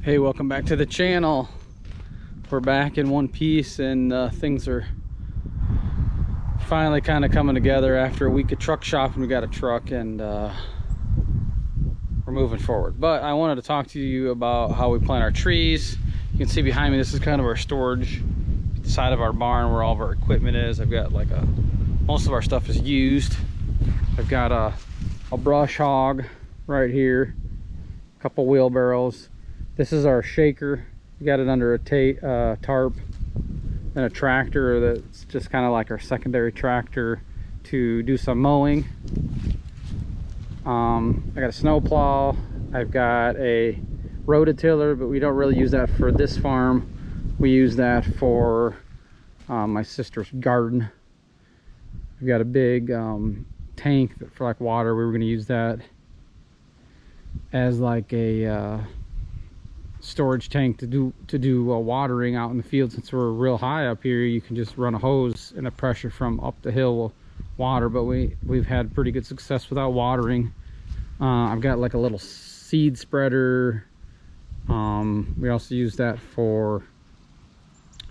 Hey, welcome back to the channel. We're back in one piece, and things are finally kind of coming together after a week of truck shopping. We got a truck, and we're moving forward. But I wanted to talk to you about how we plant our trees. You can see behind me, this is kind of our storage, the side of our barn where all of our equipment is. I've got like most of our stuff is used. I've got a brush hog right here, a couple wheelbarrows. This is our shaker. We got it under a tarp, and a tractor that's just kind of like our secondary tractor to do some mowing. I got a snow plow. I've got a rototiller, but we don't really use that for this farm. We use that for my sister's garden. We've got a big tank for like water. We were going to use that as like a storage tank to do watering out in the field. Since we're real high up here, you can just run a hose and the pressure from up the hill will water, but we've had pretty good success without watering. I've got like a little seed spreader. We also use that for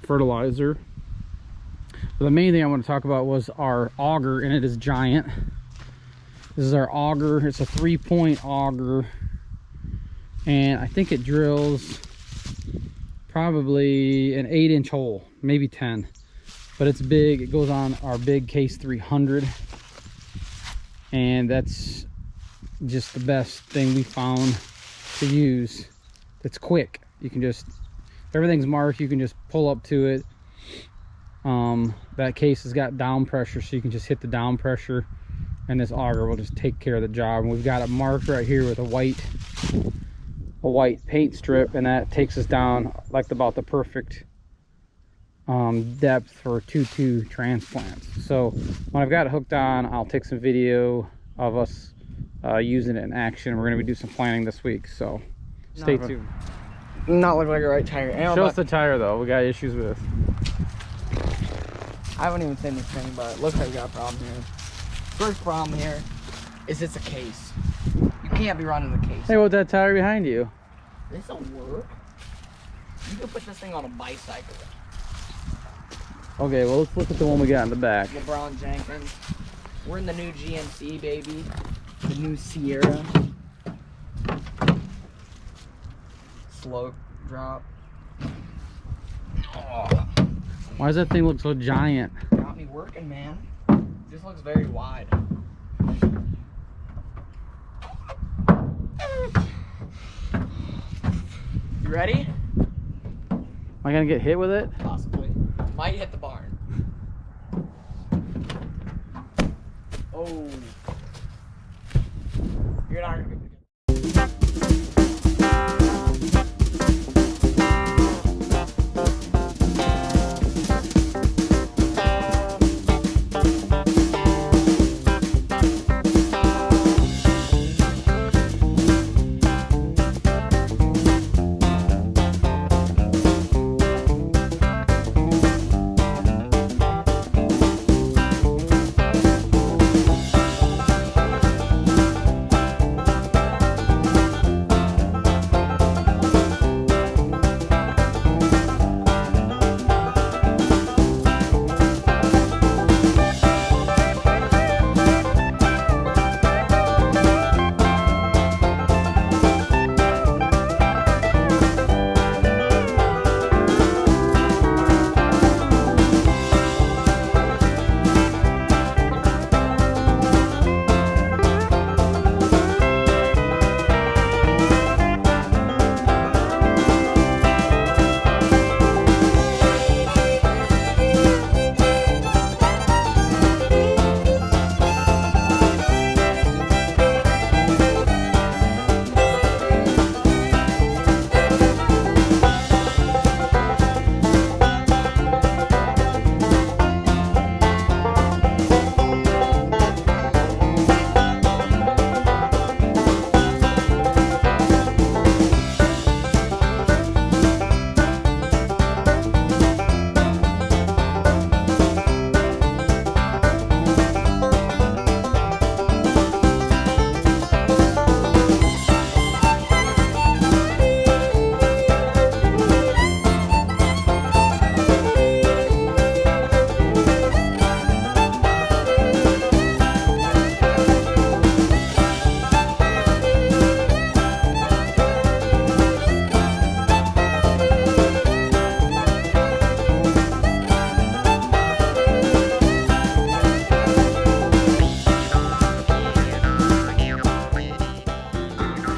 fertilizer. But the main thing I want to talk about was our auger, and it is giant. This is our auger. It's a 3-point auger, and I think it drills probably an 8-inch hole, maybe 10, but it's big. It goes on our big Case 300, and that's just the best thing we found to use. It's quick. You can just, everything's marked, you can just pull up to it. That case has got down pressure, so you can just hit the down pressure and this auger will just take care of the job. And we've got it marked right here with a white paint strip, and that takes us down like about the perfect depth for 2-2 transplants. So when I've got it hooked on, I'll take some video of us using it in action. We're going to be doing some planting this week, so stay tuned. Not look like a right tire. Show us the tire though. We got issues with it. I haven't even seen this thing, but it looks like we got a problem here. First problem here is it's a case. You can't be running the case. Hey, what's that tire behind you? This'll work. You can put this thing on a bicycle. Okay, well, let's look at the one we got in the back. LeBron Jenkins. We're in the new GMC, baby. The new Sierra. Slow drop. Oh. Why does that thing look so giant? Got me working, man. This looks very wide. You ready? Am I gonna get hit with it? Possibly. Might hit the barn. Oh. You're not gonna be able to get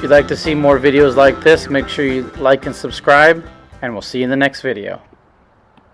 you'd like to see more videos like this, make sure you like and subscribe, and we'll see you in the next video.